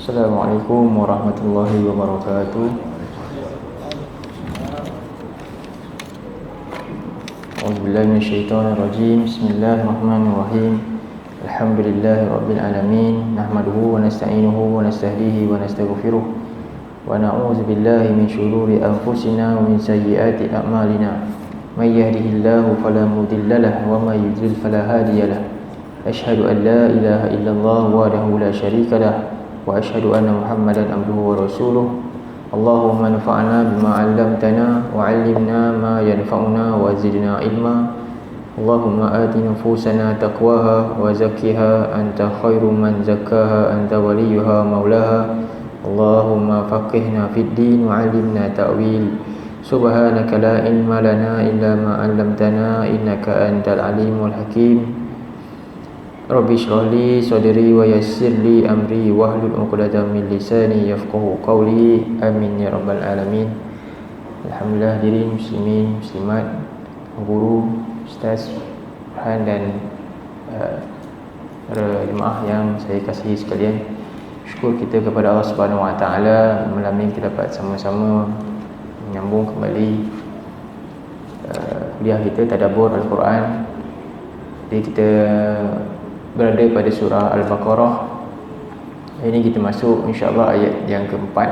Assalamualaikum warahmatullahi wabarakatuh. A'udzubillahi minasyaitonirrajim. Bismillahirrahmanirrahim. Alhamdulillahi rabbil alamin. Nahmaduhu wa nasta'inuhu wa nastahdihi wa nastaghfiruh. Wa na'udzu billahi min shururi anfusina wa min sayyiati a'malina. May yahdihillahu fala mudilla lahu wa may yudlil fala hadiya lahu. Asyhadu an la ilaha illallah wahdahu la syarika lahu wa asyhadu anna Muhammadan abduhu wa rasuluh. Allahumma anfa'na bima 'allamtana wa 'allimna ma yanfa'una wa zidna ilma. Allahumma ati nufusana taqwaha wa zakkiha anta khairu man zakkaha anta waliyuha maulaha. Allahumma faqihna fid din wa 'allimna ta'wil. Subhanaka la ilma lana illa ma 'allamtana innaka antal alimul hakim. Rabbi shrah li sadri wa yassir li amri wahlul 'uqdatam min lisani yafqahu qawli. Amin ya rabbal alamin. Alhamdulillah, hadirin muslimin muslimat, guru, ustaz Farhan dan para jemaah yang saya kasihi sekalian. Syukur kita kepada Allah Subhanahu Wa Taala, malam ini kita dapat sama-sama menyambung kembali kuliah kita tadabbur Al-Quran. Jadi kita berada pada surah Al-Baqarah. Ini kita masuk insya-Allah ayat yang keempat.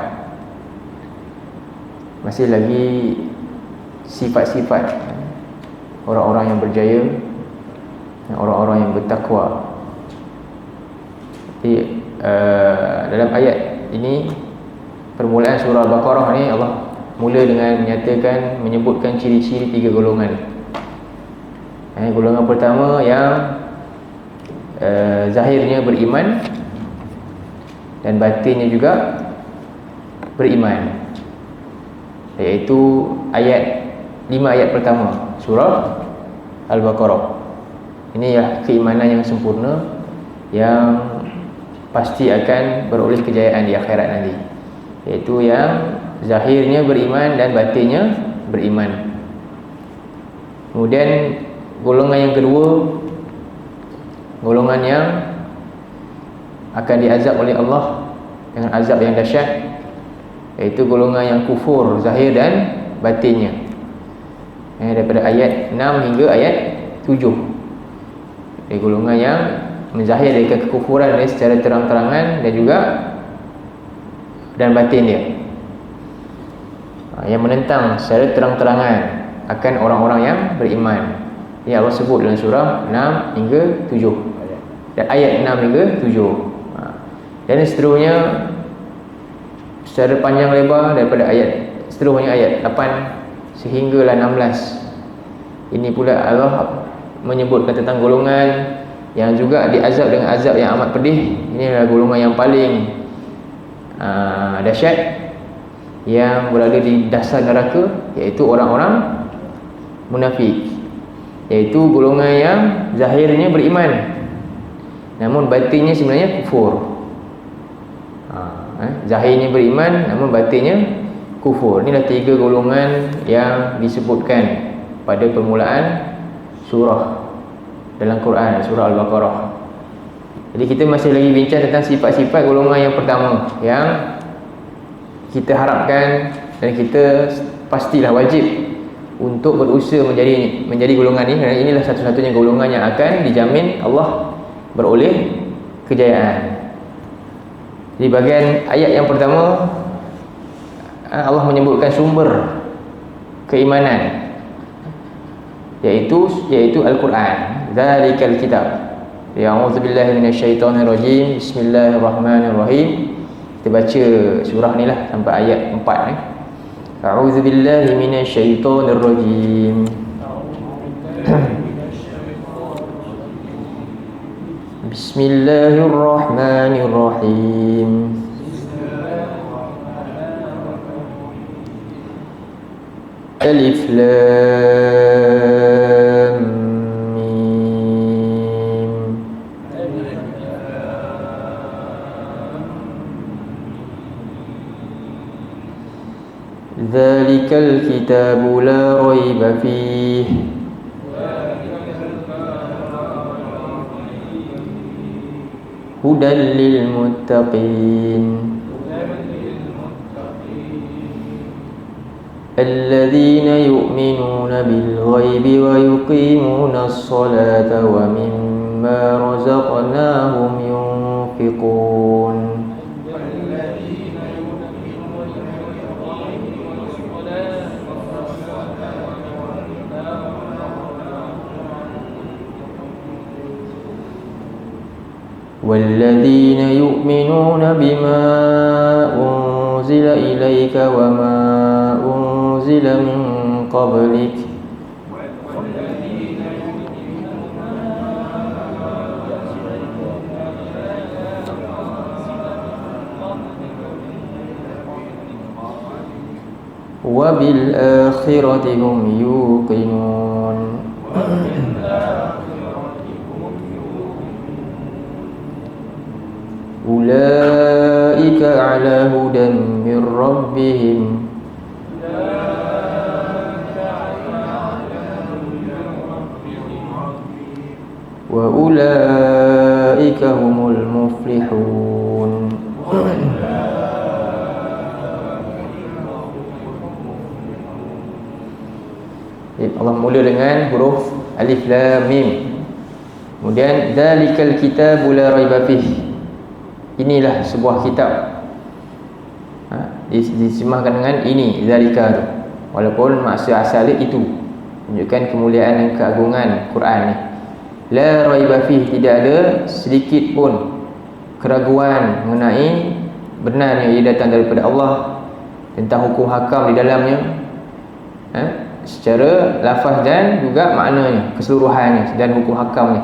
Masih lagi sifat-sifat orang-orang yang berjaya, orang-orang yang bertakwa. Jadi dalam ayat ini, permulaan surah Al-Baqarah ni, Allah mula dengan menyebutkan ciri-ciri tiga golongan. Golongan pertama yang zahirnya beriman dan batinnya juga beriman, iaitu ayat 5 ayat pertama surah Al-Baqarah. Ini ya keimanan yang sempurna, yang pasti akan beroleh kejayaan di akhirat nanti, iaitu yang zahirnya beriman dan batinnya beriman. Kemudian golongan yang kedua, golongan yang akan diazab oleh Allah dengan azab yang dahsyat, iaitu golongan yang kufur zahir dan batinnya. Daripada ayat 6 hingga ayat 7. Jadi golongan yang menzahirkan kekufuran dia secara terang-terangan dan juga dan batin dia, yang menentang secara terang-terangan akan orang-orang yang beriman. Ini Allah sebut dalam surah 6 hingga 7 dan ayat 6 hingga 7. Dan seterusnya secara panjang lebar daripada ayat seterusnya ayat 8 sehinggalah 16. Ini pula Allah menyebutkan tentang golongan yang juga diazab dengan azab yang amat pedih. Ini adalah golongan yang paling dahsyat, yang berada di dasar neraka, iaitu orang-orang munafik, iaitu golongan yang zahirnya beriman namun batinnya sebenarnya kufur. Zahirnya beriman namun batinnya kufur. Inilah tiga golongan yang disebutkan pada permulaan surah dalam Quran, surah Al-Baqarah. Jadi kita masih lagi bincang tentang sifat-sifat golongan yang pertama, yang kita harapkan dan kita pastilah wajib untuk berusaha menjadi golongan ini, kerana inilah satu-satunya golongan yang akan dijamin Allah beroleh kejayaan. Di bahagian ayat yang pertama, Allah menyebutkan sumber keimanan, iaitu Al-Quran. Zalikal kitab. A'udzubillahi minasyaitonirrajim. Bismillahirrahmanirrahim. Kita baca surah ni lah sampai ayat 4 A'udzubillahi minasyaitonirrajim. Bismillahirrahmanirrahim. Alif Lam Mim. Dzalikal kitabu la raiba fihi هدى للمتقين الذين يؤمنون بالغيب ويقيمون الصلاة ومما رزقناهم ينفقون والذين يؤمنون بما أنزل إليك وما أنزل من قبلك وبالآخرة هم يوقنون أولئك على هدى من ربهم وأولئك هم المفلحون. Allah mula dengan huruf alif lam mim. Kemudian dzalikal kitabu la raiba fihi. Inilah sebuah kitab. Disemahkan dengan ini, zalika tu. Walaupun maksud asalnya itu, menunjukkan kemuliaan dan keagungan Quran ni. La raiba fihi, tidak ada sedikit pun keraguan mengenai benarnya ia datang daripada Allah, tentang hukum hakam di dalamnya, secara lafaz dan juga maknanya, keseluruhannya dan hukum hakamnya.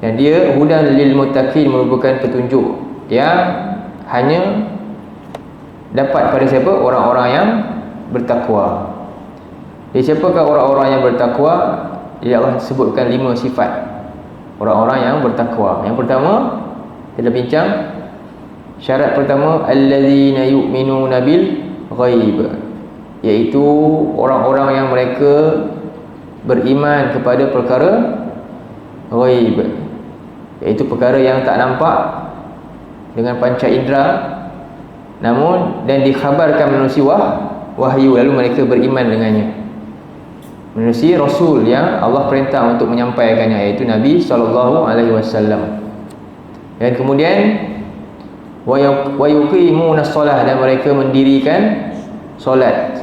Dan dia hudan lil muttaqin, merupakan petunjuk yang hanya dapat pada siapa? Orang-orang yang bertakwa. Jadi siapakah orang-orang yang bertakwa? Ya, Allah sebutkan 5 sifat orang-orang yang bertakwa. Yang pertama, kita bincang syarat pertama, allazina yu'minuna bil ghaib, iaitu orang-orang yang mereka beriman kepada perkara ghaib, iaitu perkara yang tak nampak dengan panca indera, namun dan dikhabarkan menerusi wahyu, lalu mereka beriman dengannya, menerusi Rasul yang Allah perintah untuk menyampaikannya, iaitu Nabi SAW. Dan kemudian wa yuqimuna shalah, dan mereka mendirikan solat.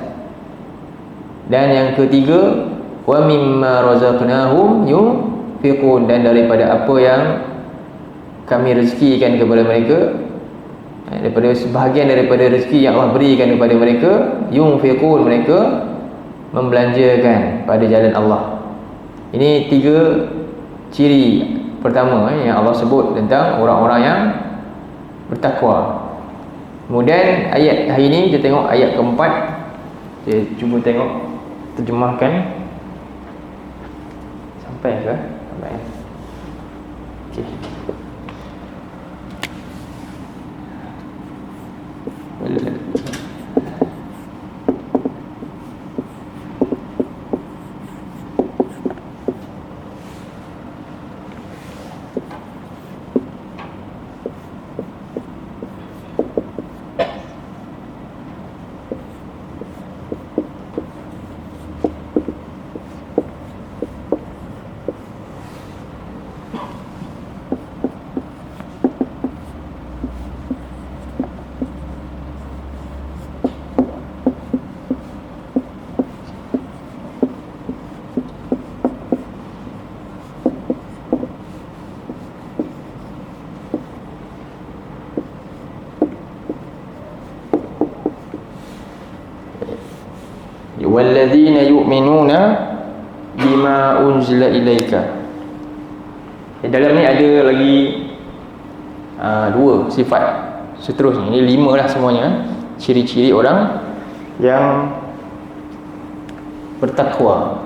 Dan yang ketiga, wa mimma razaqnahum yunfiqun, dan daripada apa yang kami rezekikan kepada mereka, daripada sebahagian daripada rezeki yang Allah berikan kepada mereka, yunfiqun, mereka membelanjakan pada jalan Allah. Ini 3 ciri pertama yang Allah sebut tentang orang-orang yang bertakwa. Kemudian ayat hari ini kita tengok ayat keempat. Kita cuba tengok terjemahkan. Sampai ke? Sampai. Okey. walladzina yu'minuna bima unzila ilaika. Dalam ni ada lagi 2 sifat seterusnya. Ini 5 lah semuanya, ciri-ciri orang yang bertakwa.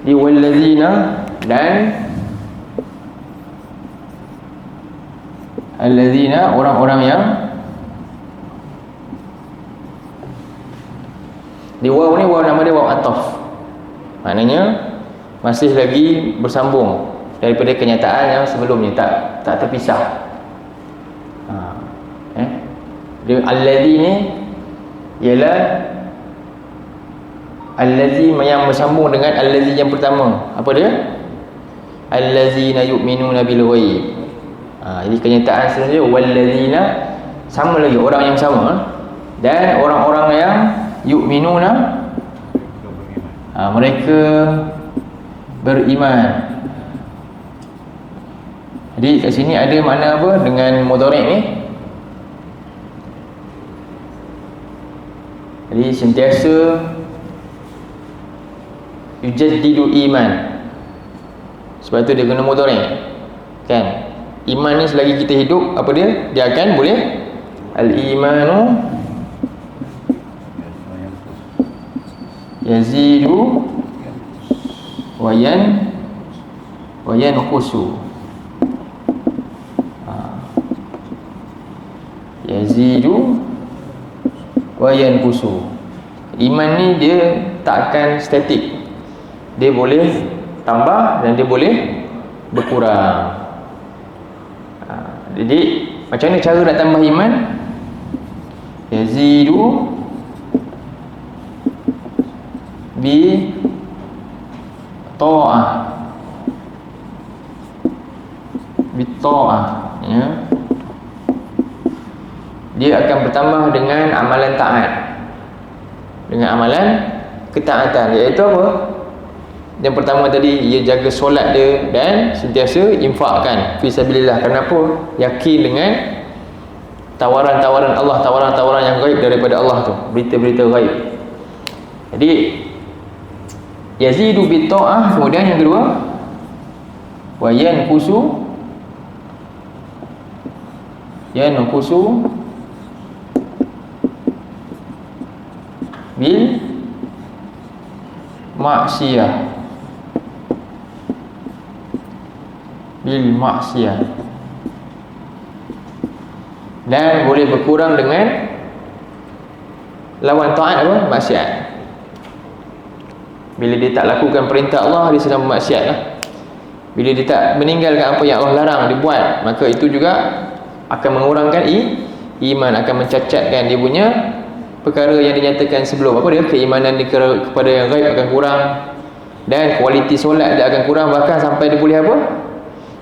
Di walladzina dan alladzina, orang-orang yang di waw ni, waw nama dia waw ataf, maknanya masih lagi bersambung daripada kenyataan yang sebelumnya, tak terpisah. Dia allazi ni ialah allazi yang bersambung dengan allazi yang pertama. Apa dia? Allazina yu'minuna bil ghaib. Jadi kenyataan sebenarnya wallazina, sama lagi orang yang sama, dan orang-orang yang yu'minuna, mereka beriman. Jadi kat sini ada makna apa dengan mudhari' ni? Jadi sentiasa yujaddidu iman. Sebab tu dia guna mudhari', kan? Iman ni selagi kita hidup, apa dia? Dia akan boleh al-imanu yazidu wa yanqusu. Yazidu wa yanqusu. Iman ni dia tak akan statik. Dia boleh tambah dan dia boleh berkurang. Jadi macam mana cara nak tambah iman? Yazidu bi ta'ah, ya. Dia akan bertambah dengan amalan taat, dengan amalan ketaatan, iaitu apa? Yang pertama tadi, ia jaga solat dia dan sentiasa infakkan fi sabilillah. Kenapa? Yakin dengan tawaran-tawaran Allah, tawaran-tawaran yang gaib daripada Allah tu, berita-berita gaib. Jadi yazidu bi ta'ah. Kemudian yang kedua, wa yanqusu bil maksiyah, dan boleh berkurang dengan lawan taat, apa? Maksiat. Bila dia tak lakukan perintah Allah, dia sedang bermaksiat lah. Bila dia tak meninggalkan apa yang Allah larang dia buat, maka itu juga akan mengurangkan iman, akan mencacatkan dia punya perkara yang dinyatakan sebelum. Apa dia? Keimanan dia kepada yang gaib akan kurang, dan kualiti solat dia akan kurang, bahkan sampai dia boleh apa?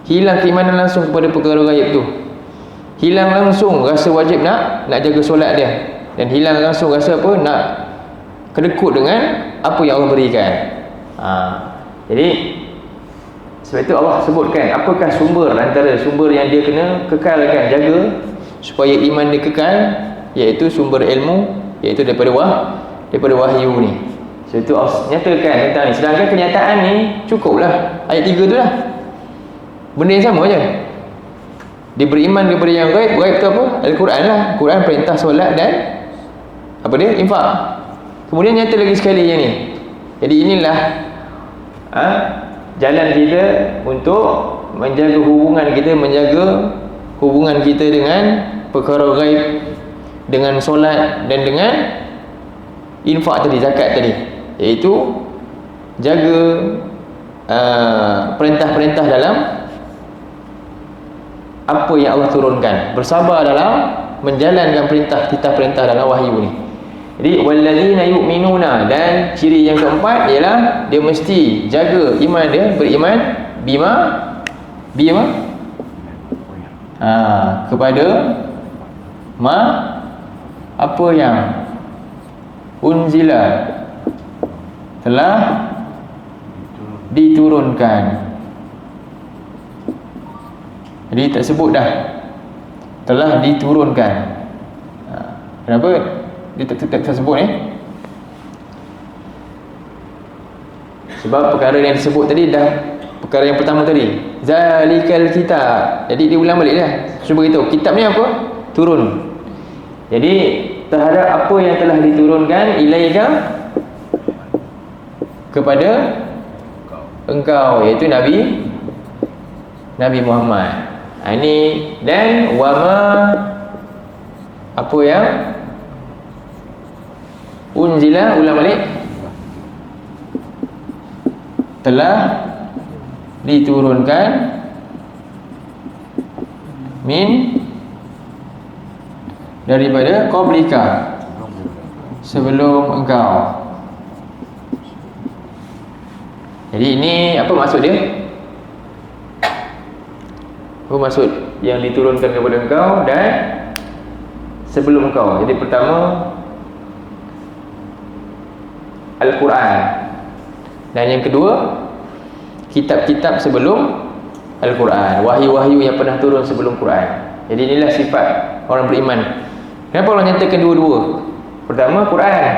Hilang keimanan langsung kepada perkara gaib tu. Hilang langsung rasa wajib nak jaga solat dia, dan hilang langsung rasa apa? Nak kedekut dengan apa yang Allah berikan. Jadi sebab itu Allah sebutkan apakah sumber, antara sumber yang dia kena kekalkan, jaga supaya iman dia kekal, iaitu sumber ilmu, iaitu daripada wahyu ni. Sebab itu Allah nyatakan tentang ni. Sedangkan kenyataan ni cukuplah ayat 3 tu lah, benda yang sama je. Dia beriman kepada yang gaib. Gaib tu apa? Al-Quran lah. Quran perintah solat dan apa dia? Infak. Kemudian nyata lagi sekali yang ni. Jadi inilah jalan kita untuk menjaga hubungan kita dengan perkara gaib, dengan solat dan dengan infak tadi, zakat tadi, iaitu jaga perintah-perintah dalam apa yang Allah turunkan, bersabar dalam menjalankan perintah dalam wahyu ni. Jadi wallazina yu'minuna, dan ciri yang keempat ialah dia mesti jaga iman dia, beriman bima kepada apa yang unzila, telah diturunkan. Jadi tak sebut dah telah diturunkan. Kenapa dia tak sebut ni? Sebab perkara yang disebut tadi dah perkara yang pertama tadi, zalikal kitab. Jadi dia ulang balik dah. Cuba beritahu kitab ni apa? Turun. Jadi terhadap apa yang telah diturunkan ilaika, kepada engkau, iaitu Nabi Muhammad. Ini dan wama, apa yang unzila, ulang balik, telah diturunkan min daripada qablika, sebelum engkau. Jadi ini apa maksud dia? Apa maksud yang diturunkan kepada engkau dan sebelum engkau? Jadi pertama Al-Quran, dan yang kedua kitab-kitab sebelum Al-Quran, wahyu-wahyu yang pernah turun sebelum Quran. Jadi inilah sifat orang beriman. Kenapa Allah nyatakan dua-dua? Pertama Quran,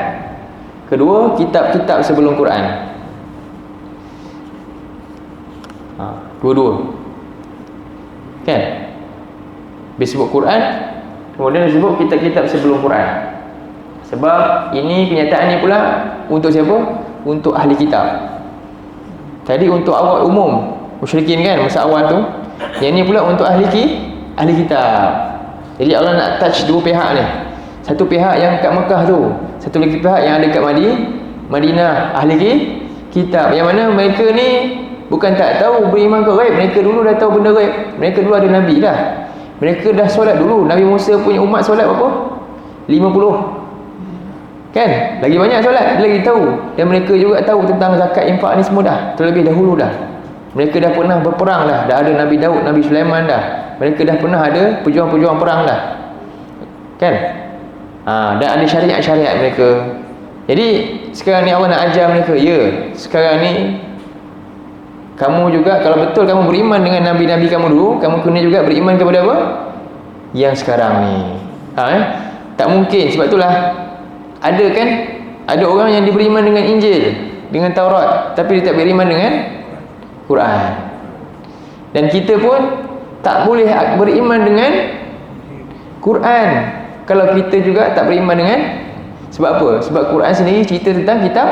kedua kitab-kitab sebelum Quran. Dua-dua kan? Disebut Quran, kemudian disebut kitab-kitab sebelum Quran. Sebab ini kenyataannya pula untuk siapa? Untuk ahli kitab. Tadi untuk awam umum musyrikin kan, masa awal tu. Yang ni pula untuk ahli kitab. Jadi Allah nak touch dua pihak ni. Satu pihak yang kat Mekah tu, satu lagi pihak yang ada kat Madinah, ahli kitab. Yang mana mereka ni bukan tak tahu beriman ke ghaib, mereka dulu dah tahu benda ghaib. Mereka dulu ada nabi dah. Mereka dah solat dulu. Nabi Musa punya umat solat berapa? 50. Kan? Lagi banyak solat, lagi tahu. Dan mereka juga tahu tentang zakat, infak ni semua dah. Terlebih dahulu dah. Mereka dah pernah berperang dah. Dah ada Nabi Daud, Nabi Sulaiman dah. Mereka dah pernah ada pejuang-pejuang perang dah. Kan? Dan ada syariat-syariat mereka. Jadi sekarang ni Allah nak ajar mereka, ya, sekarang ni kamu juga, kalau betul kamu beriman dengan Nabi-Nabi kamu dulu, kamu kena juga beriman kepada apa? Yang sekarang ni. Tak mungkin. Sebab itulah ada kan, ada orang yang diberiman dengan Injil, dengan Taurat, tapi dia tak beriman dengan Quran. Dan kita pun tak boleh beriman dengan Quran kalau kita juga tak beriman dengan. Sebab apa? Sebab Quran sendiri cerita tentang kitab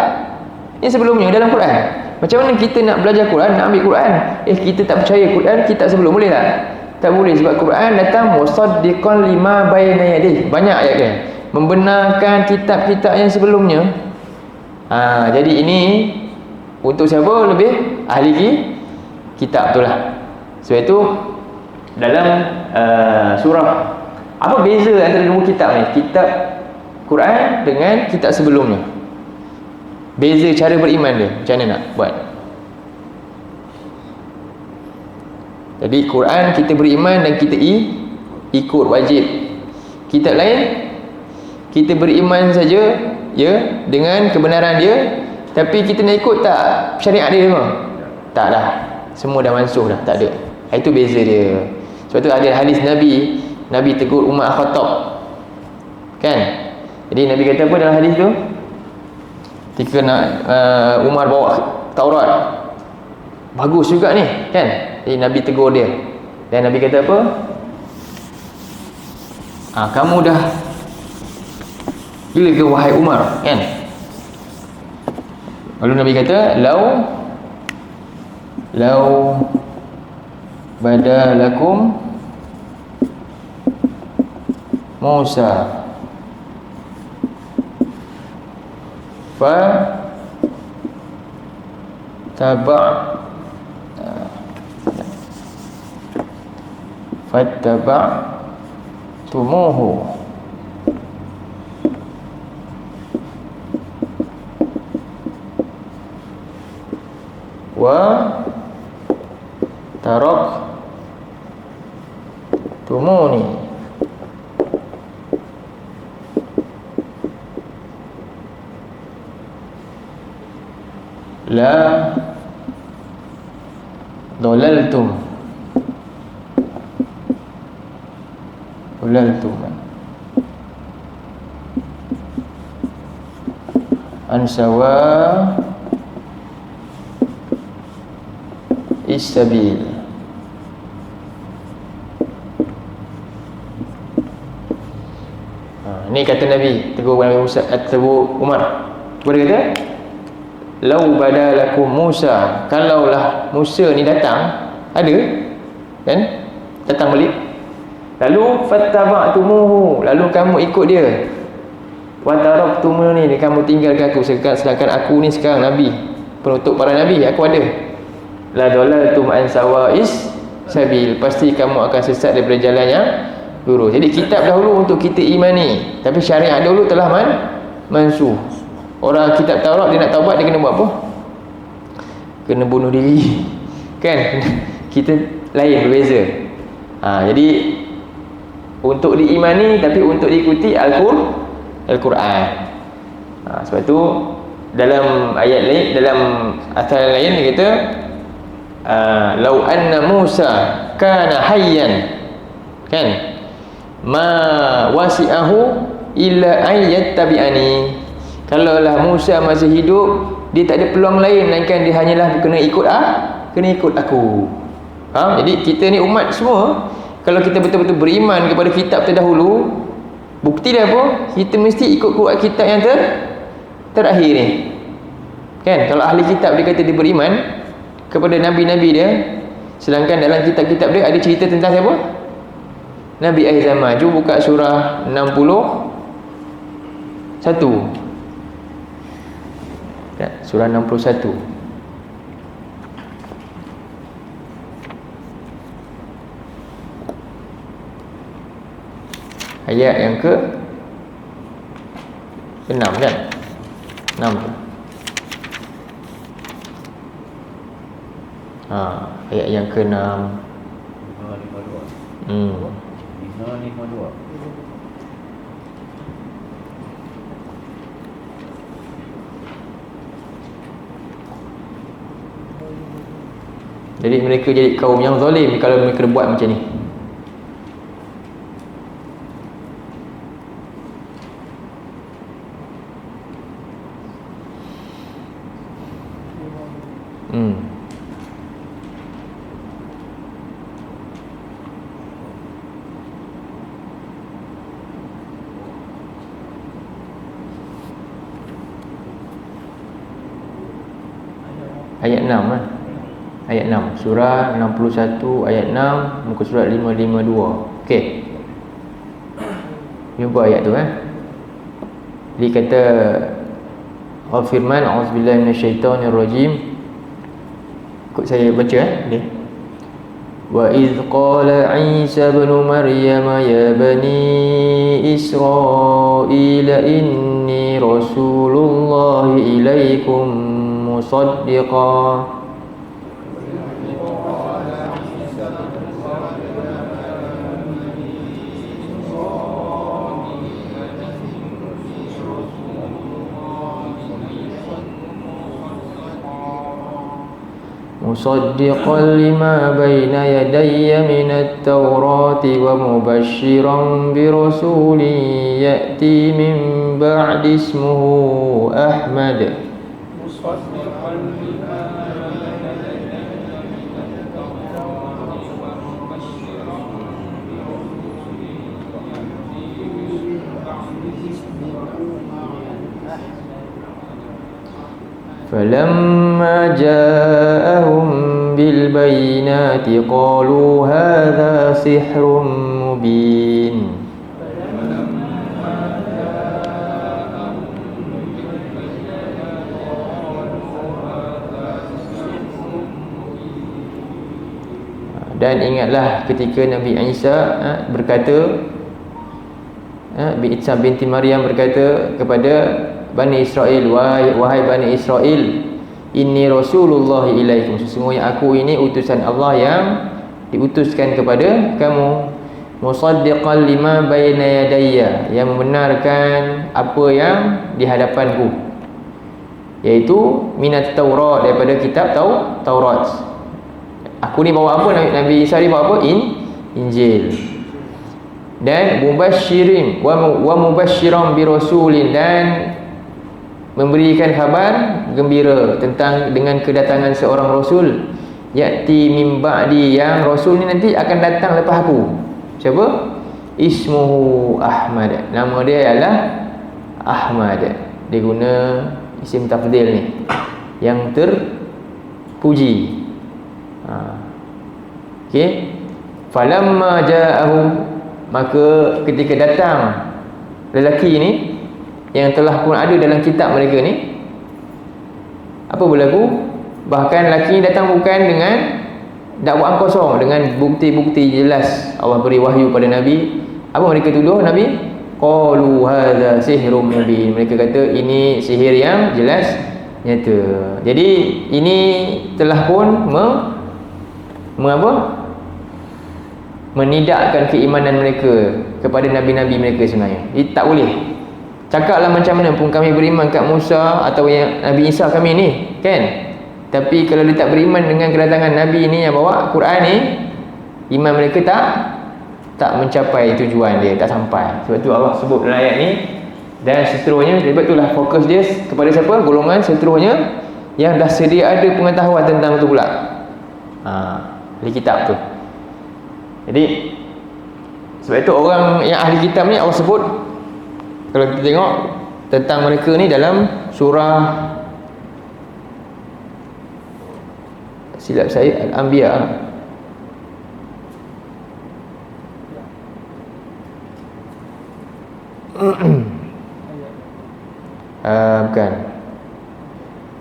yang sebelumnya dalam Quran. Macam mana kita nak belajar Quran, nak ambil Quran, kita tak percaya Quran, kitab sebelum, boleh tak? Tak boleh, sebab Quran datang musaddiqan lima baina yadayhi. Banyak ayat dia membenarkan kitab-kitab yang sebelumnya. Jadi ini untuk siapa? Lebih ahli kitab tu lah. Sebab itu dalam surah, apa beza antara dua kitab ni? Kitab Quran dengan kitab sebelumnya. Beza cara beriman dia, macam mana nak buat? Jadi Quran kita beriman dan kita ikut, wajib. Kitab lain kita beriman saja, ya, dengan kebenaran dia, tapi kita nak ikut tak syariat dia semua? Tak dah. Semua dah mansuh dah, tak ada. Itu beza dia. Sebab tu ada hadis Nabi tegur Umar Khattab. Kan? Jadi Nabi kata apa dalam hadis tu? Ketika nak Umar bawa Taurat, bagus juga ni, kan? Jadi Nabi tegur dia. Dan Nabi kata apa? Kamu dah gila ke wahai Umar, kan? Lalu Nabi kata, Lau badalakum Musa fattaba'tumuhu wa taraktumuni la dhalaltum an sawa is-sabil. Ni kata Nabi, tegur Nabi Musa, tegur Umar. Apa dia kata? Lau badalakum Musa, kalaulah Musa ni datang, ada kan, datang balik, lalu fattaba'tumuhu, lalu kamu ikut dia, wa taraktumuni, ni kamu tinggalkan aku, sedangkan aku ni sekarang Nabi, penutup para Nabi, aku ada. la dalaltum an sawa'is sabil, pasti kamu akan sesat daripada jalan yang lurus. Jadi kitab dahulu untuk kita imani, tapi syariat dahulu telah mansuh. Orang kitab Taurat dia nak taubat, dia kena buat apa? Kena bunuh diri. Kan? Kita lain, berbeza. Jadi untuk diimani tapi untuk diikuti Al-Quran. Sebab tu dalam ayat lain, dalam asal lain dia kata lau anna Musa kana hayyan, kan, ma wasi'ahu illa an yattabi'ani. Kalaulah Musa masih hidup, dia tak ada peluang lain melainkan dia hanyalah kena ikut aku. Jadi kita ni umat semua, kalau kita betul-betul beriman kepada kitab terdahulu, bukti dia apa? Kita mesti ikut kitab yang terakhir ni. Kan? Kalau ahli kitab dia kata dia beriman kepada nabi-nabi dia, sedangkan dalam kitab-kitab dia ada cerita tentang siapa? Nabi akhir zaman. Jom buka surah 61. Surah 61. Ayat yang ke 6, kan? 6 tu. Ayat yang ke 6. 552. Jadi mereka jadi kaum yang zalim kalau mereka buat macam ni. Ayat 6 lah. Ayat 6, surah 61 ayat 6, muka surat 552. Okey. Jumpa ayat tu Dia kata Allah firman, auzubillahi minasyaitonirrajim. Ikut saya baca dia. Wa idz qala Isa ibn Maryam ya bani Israil inni rasulullah ilaikum musaddiqan musaddiqan lima baina yadayya minat tawrati wa mubashiran bi rasulin ya'ti min ba'di ismuhu Ahmad. فلما جاءهم بالبينات قالوا هذا سحر مبين. Dan ingatlah ketika Nabi Isa berkata, Isa binti Maryam berkata kepada Bani Israel, wahai Bani Israel, inni Rasulullah ilaikum, sesungguhnya aku ini utusan Allah yang diutuskan kepada kamu, musaddiqan lima baina yadayya, yang membenarkan apa yang di hadapanku, iaitu minat Taurat, daripada kitab Taurat. Aku ni bawa apa? Nabi Isa ni bawa apa? Injil. Dan mubasyirin wa mubasyiran bi rasulin, dan memberikan khabar gembira tentang dengan kedatangan seorang rasul, ya'ti min ba'di, yang rasul ni nanti akan datang lepas aku. Siapa? Ismuhu Ahmad, nama dia ialah Ahmad. Dia guna isim tafdhil ni, yang terpuji. Okey. Falamma ja'ahum, maka ketika datang lelaki ni yang telah pun ada dalam kitab mereka ni, apa berlaku? Bahkan lelaki datang bukan dengan dakwaan kosong, dengan bukti-bukti jelas. Allah beri wahyu pada Nabi. Apa mereka tuduh Nabi? Qalu hadza sihrun mubin. Mereka kata ini sihir yang jelas nyata. Jadi ini telah pun menidakkan keimanan mereka kepada nabi-nabi mereka sebenarnya. Ini tak boleh. Cakaplah macam mana pun kami beriman kat Musa atau yang Nabi Isa kami ni, kan? Tapi kalau dia tak beriman dengan kedatangan Nabi ni yang bawa Quran ni, iman mereka tak mencapai tujuan dia, tak sampai. Sebab tu Allah sebut dalam ayat ni. Dan seterusnya, sebab itulah fokus dia kepada siapa? Golongan seterusnya yang dah sedia ada pengetahuan tentang tu pula. Ahli kitab tu. Jadi sebab itu orang yang ahli kitab ni Allah sebut, kalau kita tengok tentang mereka ni dalam surah, silap saya, Al-Anbiya. Bukan.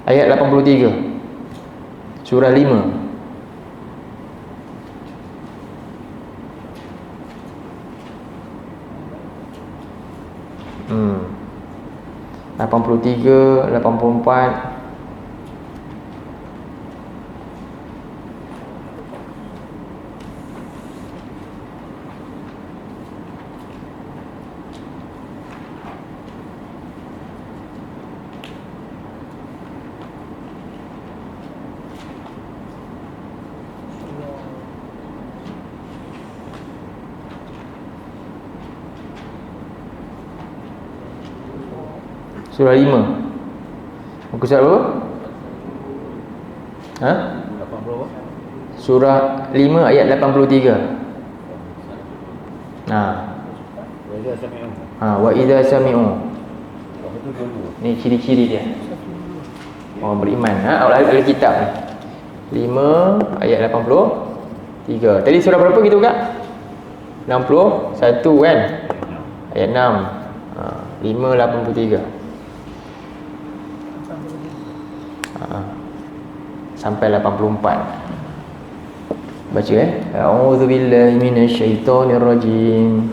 Ayat 83. Surah 5. Hmm. 83, 84. Surah 5. Muka surat berapa? Surah 5 ayat 83. Wa idza sami'u. Ni ciri-ciri dia orang beriman, ahli kitab ni. 5 ayat 83. Tadi surah berapa gitu Kak? 61 kan? Ayat 6. 5:83. Sampai 84. Baca A'udzu billahi minasyaitonir rajim.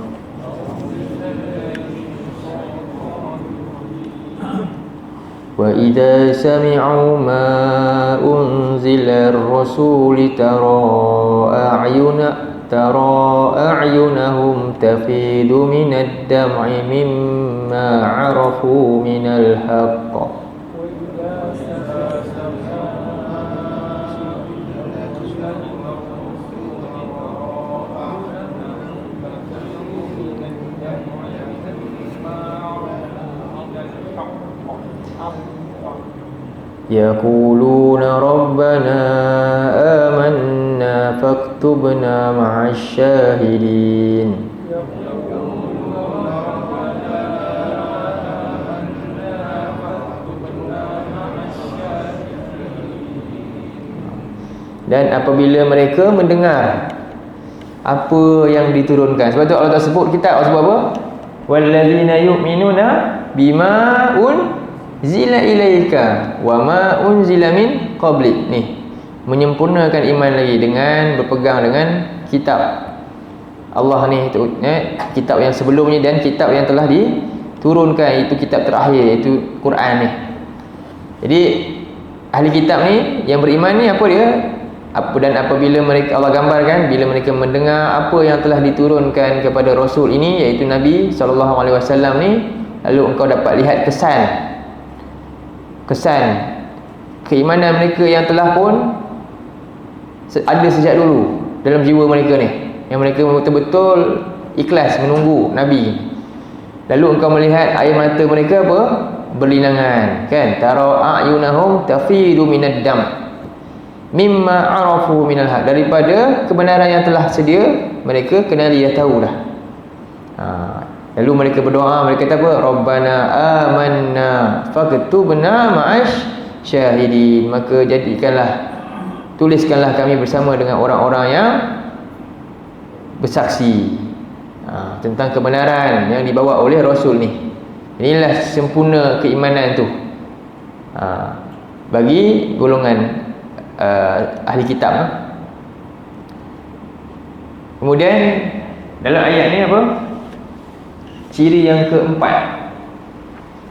Wa idza sami'u ma unzila ar-rasuli tara a'yunahum tafidu minad dam'i mimma 'arafu minal haqq. يقولون ربنا آمنا فاكتبنا مع الشاهدين. Dan apabila mereka mendengar apa yang diturunkan, sebab tu Allah tak sebut kitab, Allah sebut apa? Wallazina yu'minuna bima unzila ilaika wa ma unzila min qablik. Ni menyempurnakan iman lagi dengan berpegang dengan kitab Allah ni, kitab yang sebelumnya dan kitab yang telah diturunkan, itu kitab terakhir, iaitu Quran ni. Jadi ahli kitab ni yang beriman ni apa dia? Dan apabila mereka, Allah gambarkan bila mereka mendengar apa yang telah diturunkan kepada Rasul ini, iaitu Nabi SAW ni, lalu engkau dapat lihat kesan keimanan mereka yang telah pun ada sejak dulu dalam jiwa mereka ni, yang mereka betul-betul ikhlas menunggu Nabi. Lalu engkau melihat air mata mereka apa? Berlinangan, kan? Tara a'yunahum tafidu minad dam mimma arafu minal haq, daripada kebenaran yang telah sedia mereka kenali, dah tahu dah. Lalu mereka berdoa, mereka kata apa? Rabbana amanna faktubna ma'ash syahidin. Maka tuliskanlah kami bersama dengan orang-orang yang bersaksi tentang kebenaran yang dibawa oleh Rasul ni. Inilah sempurna keimanan tu bagi golongan ahli kitab. Kemudian dalam ayat ni apa? Ciri yang keempat,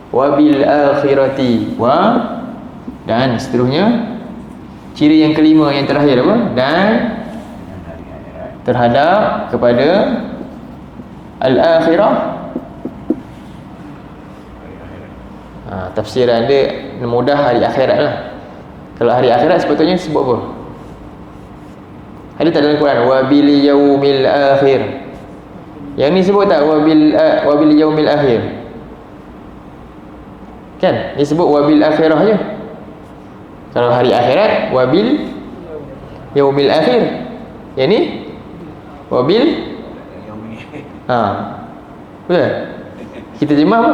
wabil akhirati, dan seterusnya. Ciri yang kelima, yang terakhir apa? Dan terhadap kepada al-akhirah. Tafsiran dia mudah, hari akhirat lah. Kalau hari akhirat sepatutnya sebut apa? Ada tak dalam Quran? Wabil yaumil akhir. Yang ni sebut tak? Wabil yaumil akhir. Kan? Dia sebut wabil akhirah je. Kalau hari akhirat, wabil yaumil akhir. Yang ni wabil betul? Kita terjemah apa?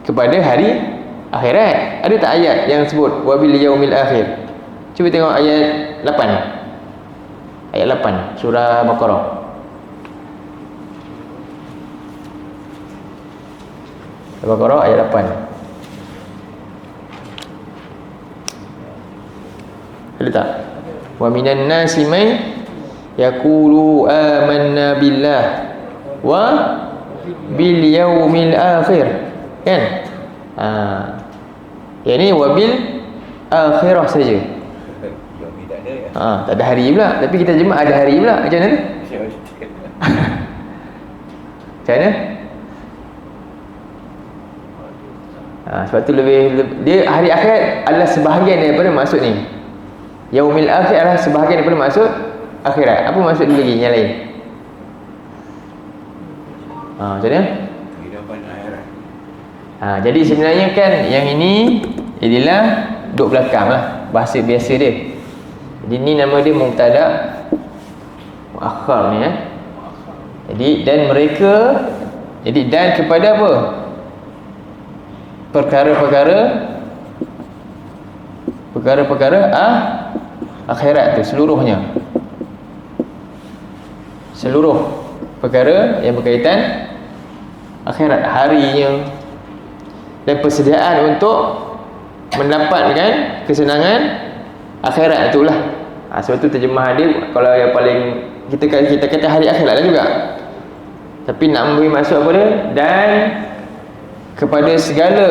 Kepada hari akhirat. Ada tak ayat yang sebut wabil yaumil akhir? Cuba tengok ayat 8. Ayat 8 surah Baqarah. Baqarah ayat 8. Ada tak? Wa minan nasi may yaqulu amanna billah wa bil yaumil akhir. Kan? Yang ni wabil akhirah saja. Tak ada hari pula. Tapi kita jemaah ada hari pula. Macam mana tu? Macam mana? Sebab tu lebih dia hari akhirat adalah sebahagian daripada maksud ni. Yaumil akhir adalah sebahagian daripada maksud akhirat. Apa maksud dia lagi yang lain? Macam mana? Jadi sebenarnya kan yang ini adalah duduk belakang lah, bahasa biasa dia. Jadi ni nama dia mubtada muakhar ni Jadi dan mereka, jadi dan kepada apa? Perkara-perkara akhirat tu seluruhnya. Seluruh perkara yang berkaitan akhirat, harinya, dan persediaan untuk mendapatkan kesenangan akhirat itulah. Sebab tu terjemahan dia, kalau yang paling kita kata hari akhirat lah juga, tapi nak memberi maksud apa dia? Dan kepada segala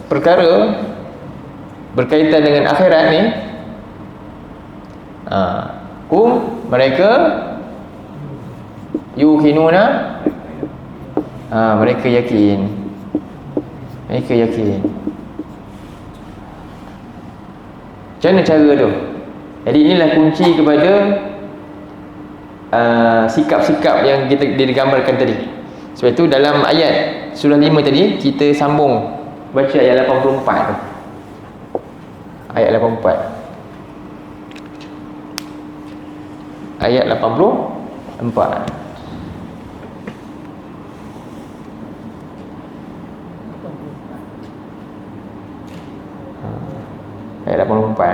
perkara berkaitan dengan akhirat ni, mereka yuqinuna, mereka yakin. Macam mana cara tu? Jadi inilah kunci kepada sikap-sikap yang kita digambarkan tadi. Sebab itu dalam ayat surah 5 tadi, kita sambung baca ayat 84 tu. Ayat 84. Ayat 84. Ayat 84.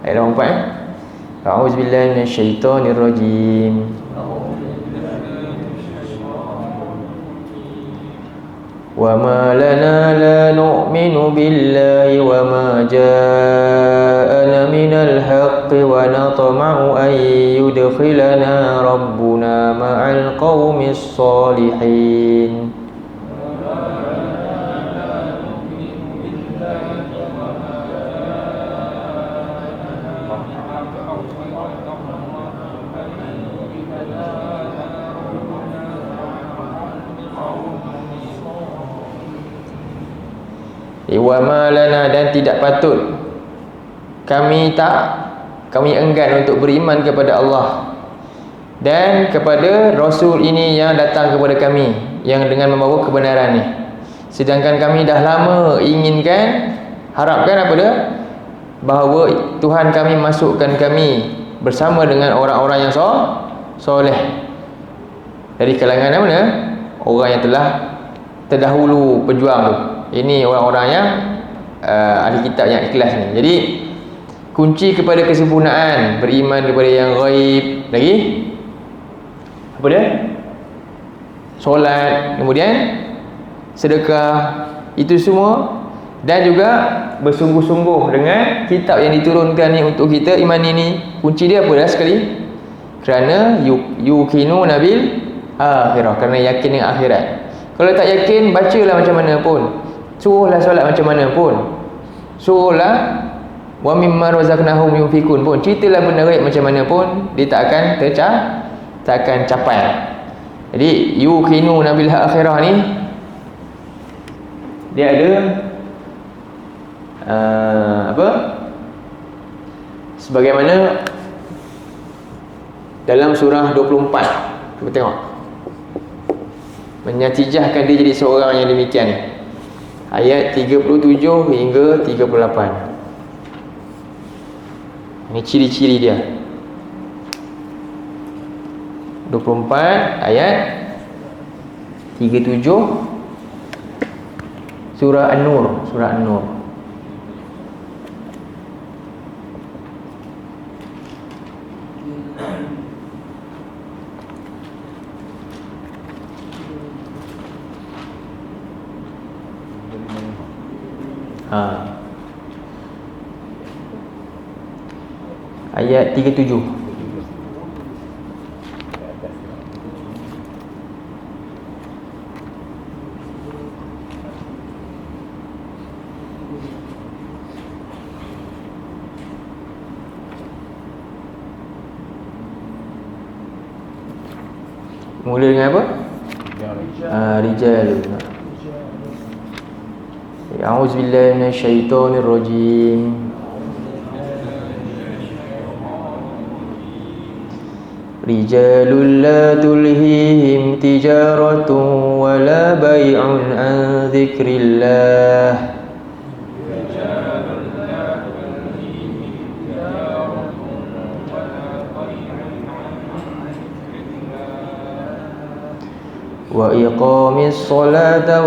Ayat 84. A'udzubillahi minasyaitonir rajim. Wa ma lana la nu'minu billahi wa ma ja'ana minal haqqi wa natma'u an yudkhilana rabbuna ma'al qaumis salihin. Wa ma lana, dan tidak patut kami enggan untuk beriman kepada Allah dan kepada Rasul ini yang datang kepada kami, yang dengan membawa kebenaran ni. Sedangkan kami dah lama inginkan, harapkan apa dia? Bahawa Tuhan kami masukkan kami bersama dengan orang-orang yang soleh dari kalangan mana? Orang yang telah terdahulu berjuang tu. Ini orang-orang yang ahli kitab yang ikhlas ni. Jadi kunci kepada kesempurnaan beriman kepada yang ghaib, lagi apa dia? Solat, kemudian sedekah. Itu semua Dan juga bersungguh-sungguh dengan kitab yang diturunkan ni untuk kita. Iman ini kunci dia apa dah sekali? Kerana yuqinu nabil akhirah, kerana yakin dengan akhirat. Kalau tak yakin, bacalah macam mana pun, suruhlah solat macam mana pun, suruhlah wa mimma razaqnahum yunfikun pun, ceritalah benda gaib macam mana pun, dia tak akan capai. Jadi yuqinu nabil akhirah ni dia ada sebagaimana dalam surah 24. Cuba tengok, menyatijahkan dia jadi seorang yang demikian, ayat 37 hingga 38. Ini ciri-ciri dia. 24 ayat 37 surah An-Nur, surah An-Nur. Ayat 37. Mula dengan apa? Rijal. A'udzubillahi minasyaitonirrajim. Rijalul la tulhihim tijaratun wa la bai'un an dzikrillah. Wa iqamis salata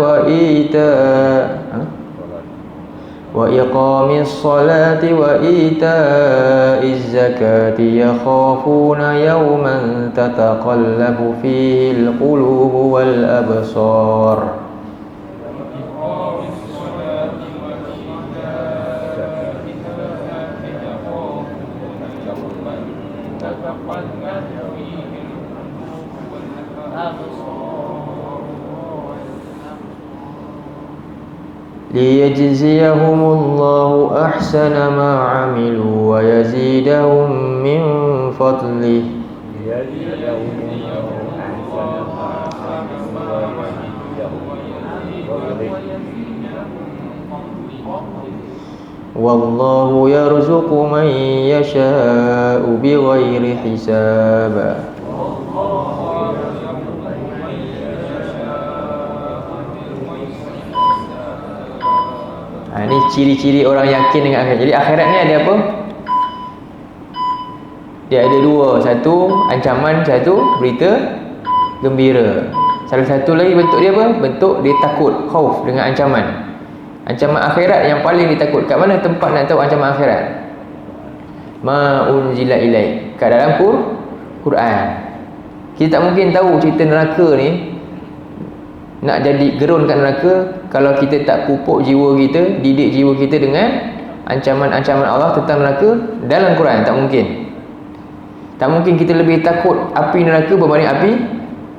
wa ita'iz zakati yakhafuna yawman tataqallabu fihi al-qulubu wal absar. Liyajziyahumullahu ahsana ma 'amilu wa yazidahum min fadlih. Wallahu yarzuqu man yasha'u bighairi hisab. Ini ciri-ciri orang yakin dengan akhirat. Jadi akhirat ni ada apa? Dia ada dua. Satu ancaman, satu berita gembira. Salah satu lagi bentuk dia apa? Bentuk dia takut, khauf dengan ancaman. Ancaman akhirat yang paling ditakut. Kat mana tempat nak tahu ancaman akhirat? Ma unzila ilaik. Kat dalam Quran. Kita tak mungkin tahu cerita neraka ni, nak jadi gerun kat neraka, kalau kita tak pupuk jiwa kita, didik jiwa kita dengan ancaman-ancaman Allah tentang neraka dalam Quran. Tak mungkin. Tak mungkin kita lebih takut api neraka berbanding api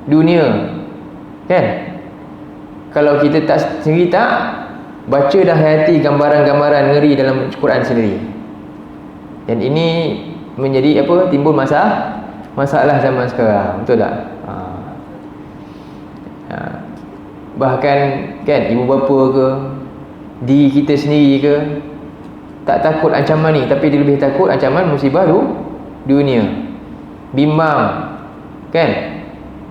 dunia, kan? Kalau kita tak sendiri tak baca dah hayati gambaran-gambaran ngeri dalam Quran sendiri. Dan ini menjadi apa? Timbul masalah zaman sekarang. Betul tak? Bahkan kan ibu bapa ke, diri kita sendiri ke, tak takut ancaman ni, tapi dia lebih takut ancaman musibah dunia. Bimbang, kan?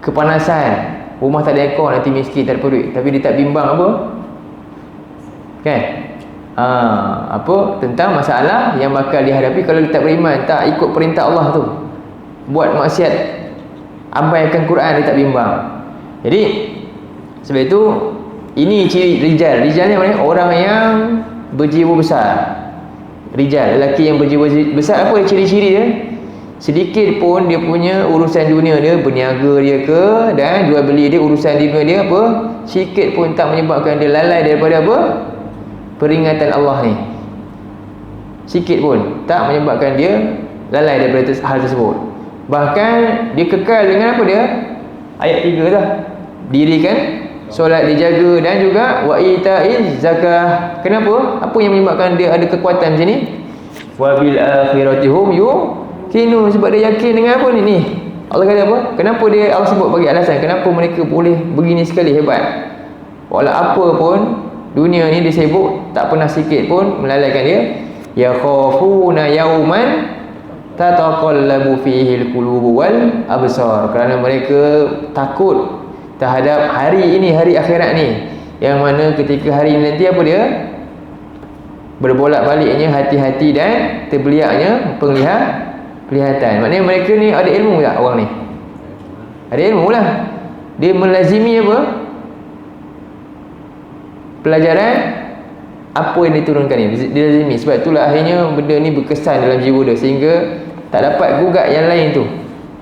Kepanasan, rumah tak ada aircon, nanti miskin, tak ada duit. Tapi dia tak bimbang apa? Kan? Apa? Tentang masalah yang bakal dihadapi kalau dia tak beriman, tak ikut perintah Allah tu, buat maksiat, abaikan Quran, dia tak bimbang. Jadi sebab itu ini ciri rijal. Rijal ni mana? Orang yang berjiwa besar. Rijal, lelaki yang berjiwa besar. Apa ciri-ciri dia? Sedikit pun dia punya urusan dunia dia, berniaga dia ke, dan jual beli dia, urusan dunia dia apa, sikit pun tak menyebabkan dia lalai daripada apa? peringatan Allah ni sikit pun tak menyebabkan dia lalai daripada hal tersebut. Bahkan dia kekal dengan apa dia? Ayat 3 lah. Dirikan solat, dijaga, dan juga wa ita'iz zakah. Kenapa? Apa yang menyebabkan dia ada kekuatan macam ni? Wa bil akhirati hum yuqinun. Sebab dia yakin dengan apa ni? Allah kata apa? Kenapa dia Allah sebut bagi alasan kenapa mereka boleh begini sekali hebat. Walau apa pun dunia ni dia sibuk, tak pernah sikit pun melalaikan dia. Ya khafuna yauman tataqallabu fihi alqulubu wal absar. Kerana mereka takut terhadap hari ini, hari akhirat ni, yang mana ketika hari ini nanti apa dia? Berbolak-baliknya hati-hati dan terbeliaknya penglihatan. Maknanya mereka ni ada ilmu tak orang ni? Ada ilmu lah. Dia melazimi apa? Pelajaran apa yang diturunkan ni. Dia lazimi. Sebab itulah akhirnya benda ni berkesan dalam jiwa dia sehingga tak dapat gugat yang lain tu.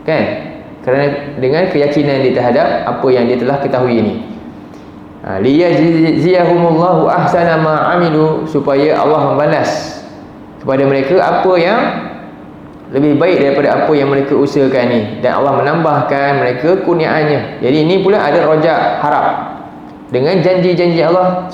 Kan? Kerana dengan keyakinan dia terhadap apa yang dia telah ketahui ni. Liyajziyahumullahu ahsana ma amilu, supaya Allah membalas kepada mereka apa yang lebih baik daripada apa yang mereka usahakan ni, dan Allah menambahkan mereka kurniaannya. Jadi ini pula ada rojak harap dengan janji-janji Allah,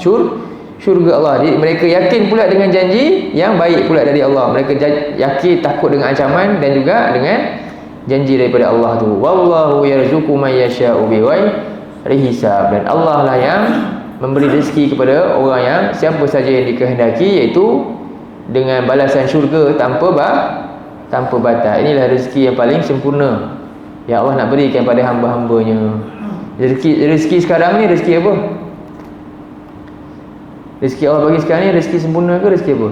syurga Allah. Jadi mereka yakin pula dengan janji yang baik pula dari Allah. Mereka yakin takut dengan ancaman dan juga dengan janji daripada Allah tu. Wallahu yarzuqu man yasha'u bighairi hisab. Dan Allah lah yang memberi rezeki kepada orang yang siapa saja yang dikehendaki, iaitu dengan balasan syurga tanpa batas. Inilah rezeki yang paling sempurna yang Allah nak berikan pada hamba-hambanya. Rezeki sekarang ni rezeki apa? Rezeki Allah bagi sekarang ni rezeki sempurna ke rezeki apa?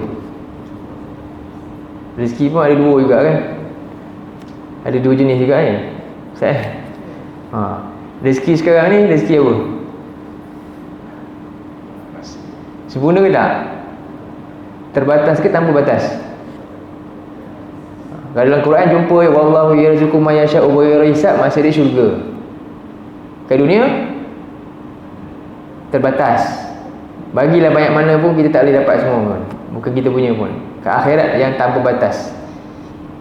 Rezeki pun ada dua juga kan? Ada dua jenis juga kan? Rezeki sekarang ni rezeki apa? Sempurna ke tak? Terbatas ke tanpa batas? Kalau dalam Quran jumpa wallahu yarzuqu man yasha'u bighairi hisab, maksud dia syurga. Kat dunia terbatas. Bagilah banyak mana pun kita tak boleh dapat semua pun. Bukan kita punya pun. Kat akhirat yang tanpa batas.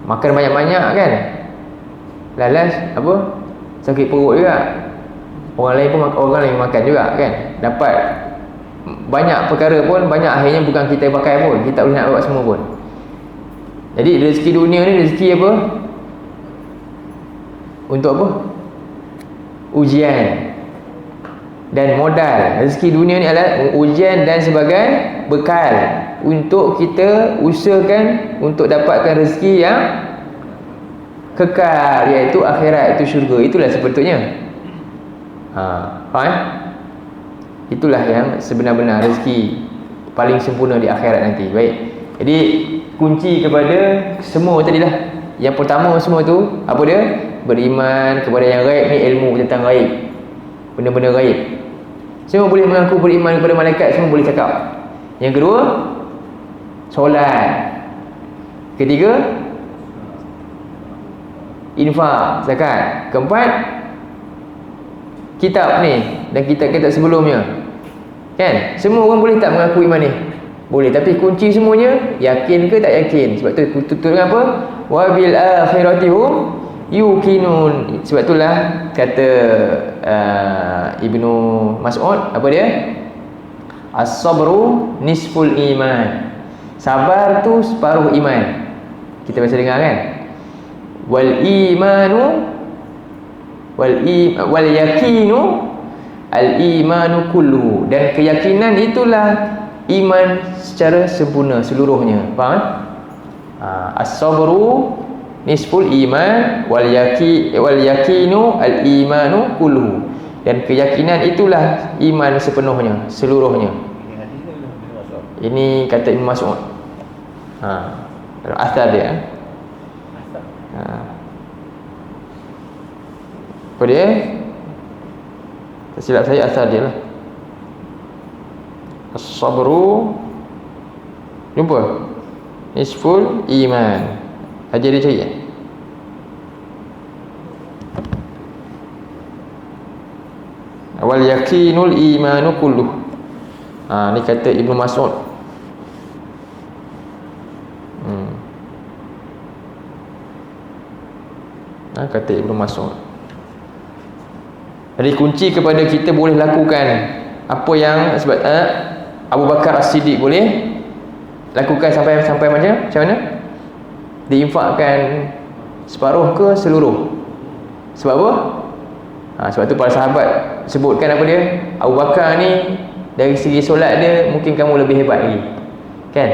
Makan banyak-banyak kan? Lalas apa? Sakit perut juga. Orang lain pun orang lain makan juga kan? Dapat banyak perkara pun, banyak akhirnya bukan kita pakai pun. Kita tak boleh nak buat semua pun. Jadi rezeki dunia ni rezeki apa? Untuk apa? Ujian dan modal. Rezeki dunia ni adalah ujian dan sebagai bekal untuk kita usahakan untuk dapatkan rezeki yang kekal, iaitu akhirat, itu syurga. Itulah sepatutnya. Faham? Itulah yang sebenar-benar rezeki paling sempurna di akhirat nanti. Baik. Jadi kunci kepada semua tadilah. Yang pertama semua tu apa dia? Beriman kepada yang gaib ni, ilmu tentang gaib. Benda-benda gaib. Semua boleh mengaku beriman kepada malaikat, semua boleh cakap. Yang kedua, solat. Ketiga, infak, zakat. Keempat, kitab ni dan kitab-kitab sebelumnya. Kan? Semua orang boleh tak mengaku iman ni? Boleh, tapi kunci semuanya yakin ke tak yakin. Sebab tu tutup dengan apa? Wa bil akhirati hum yuqinun. Sebab itulah kata Ibnu Mas'ud, apa dia? As-sabru nisful iman. Sabar tu separuh iman. Kita biasa dengar kan? Wal imanu wal yakinu al imanu kullu. Dan keyakinan itulah iman secara sempurna seluruhnya. Faham? As-sabru nisful iman wal yakinu al imanu kullu. Dan keyakinan itulah iman sepenuhnya, seluruhnya. Ini kata Ibn Mas'ud. Dalam asar dia. Apa dia? Tak silap saya asar dia lah. As-sabru, jumpa? Nisful iman. Ajar dia cari. Wal yakinul imanu kulluh. Ni kata Ibnu Mas'ud. kata Ibnu Mas'ud. Jadi kunci kepada kita boleh lakukan apa yang sebab Abu Bakar As-Siddiq boleh lakukan sampai macam mana? Diinfakkan separuh ke seluruh. Sebab apa? Sebab tu para sahabat sebutkan apa dia? Abu Bakar ni dari segi solat dia mungkin kamu lebih hebat lagi. Kan?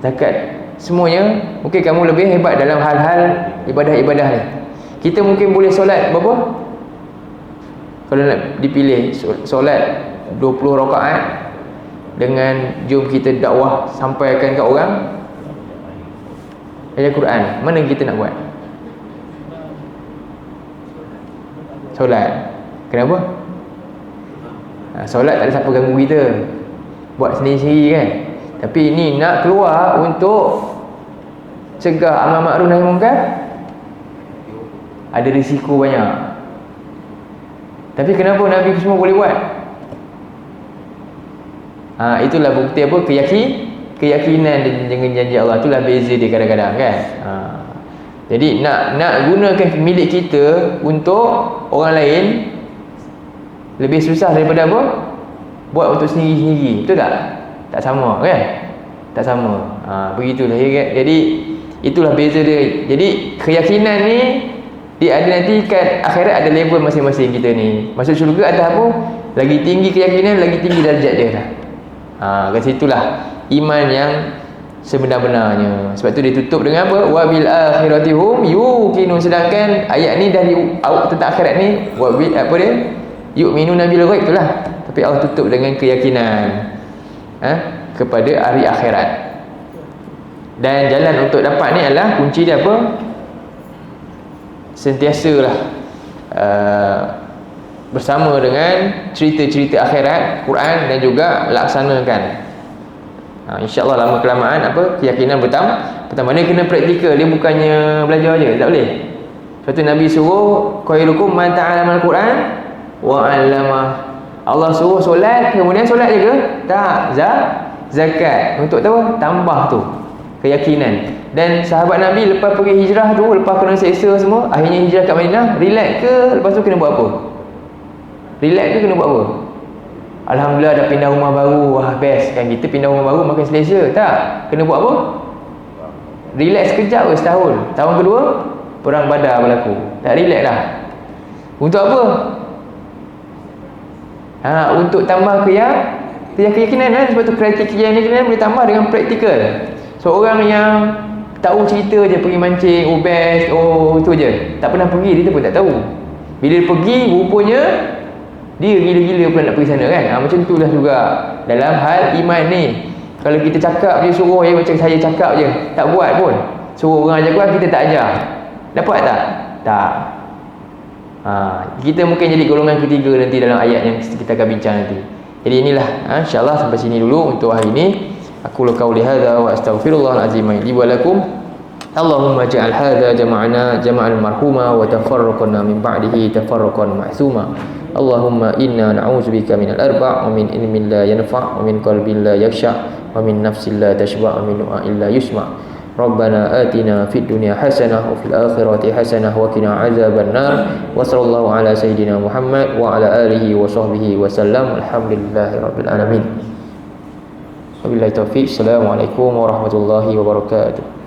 Zakat semuanya mungkin kamu lebih hebat dalam hal-hal ibadah-ibadah ni. Kita mungkin boleh solat berapa? Kalau nak dipilih solat 20 rakaat dengan jom kita dakwah sampaikan kat orang ayat Quran, mana kita nak buat? Solat. Kenapa? Solat tak ada siapa ganggu kita, buat sendiri-sendiri kan. Tapi ini nak keluar untuk cegah amal makruf nahi munkar, ada risiko banyak. Tapi kenapa Nabi semua boleh buat? Itulah bukti apa? Keyakinan dengan janji Allah. Itulah beza dia kadang-kadang kan. Jadi nak gunakan milik kita untuk orang lain lebih susah daripada apa? Buat untuk sendiri-sendiri. Betul tak? Tak sama kan? Tak sama. Begitulah. Jadi itulah beza dia. Jadi keyakinan ni dia ada nanti kat akhirat ada level masing-masing kita ni. Masuk syurga atas apa? Lagi tinggi keyakinan, lagi tinggi darjat dia dah. Kat situlah iman yang sebenar-benarnya. Sebab tu dia tutup dengan apa? Wa bil akhirati hum yuqinun. Sedangkan ayat ni dari tentang akhirat ni wa bil apa dia? Yu'minuna bil ghaib itulah. Tapi Allah tutup dengan keyakinan kepada hari akhirat. Dan jalan untuk dapat ni adalah kunci dia apa? Sentiasalah bersama dengan cerita-cerita akhirat Quran dan juga laksanakan. InsyaAllah lama kelamaan apa keyakinan pertama dia kena praktikal. Dia bukannya belajar je, tak boleh. Sebab tu Nabi suruh khairukum man ta'allama al-Quran wa 'allamah. Allah suruh solat, kemudian solat je ke? Tak, zakat. Untuk tahu tambah tu keyakinan. Dan sahabat Nabi lepas pergi hijrah tu, lepas kena seksa semua, akhirnya hijrah kat Madinah, relax ke? Lepas tu kena buat apa? Relax ke kena buat apa? Alhamdulillah dah pindah rumah baru, wah best kan, kita pindah rumah baru makin selesa. Tak, kena buat apa? Relax sekejap ke setahun. Tahun kedua perang Badar berlaku, tak relax dah. Untuk apa? Untuk tambah keyakinan kan. Sebab tu keyakinan boleh tambah dengan praktikal. Seorang yang tahu cerita je, pergi mancing, best, itu je, tak pernah pergi, dia pun tak tahu. Bila dia pergi, rupanya dia gila-gila pula nak pergi sana kan. Macam tu lah juga dalam hal iman ni. Kalau kita cakap je, suruh je macam saya cakap je, tak buat pun, suruh orang ajar Quran, kita tak ajar, dapat tak? Tak. Kita mungkin jadi golongan ketiga nanti dalam ayat yang kita akan bincang nanti. Jadi inilah insyaAllah sampai sini dulu untuk hari ini. Aku qauli hadza wa astaghfirullahal azim li wa lakum. Allahumma ja'al hadza jama'ana jama'an marhuma wa tafarraqna min ba'dihi tafarraqan ma'suma. Allahumma inna na'udzubika minal arba' wa min ilmin la yanfa' wa min qalbin la yakhsha' wa min nafsin la tashba' wa min du'a'in la yusma'. Rabbana atina fid dunya hasanah wa fil akhirati hasanah wa qina azaban nar. Wa sallallahu ala sayidina Muhammad wa ala alihi wa sahbihi wa sallam. Alhamdulillahirabbil alamin. Wabillahi taufiq. Assalamualaikum warahmatullahi wabarakatuh.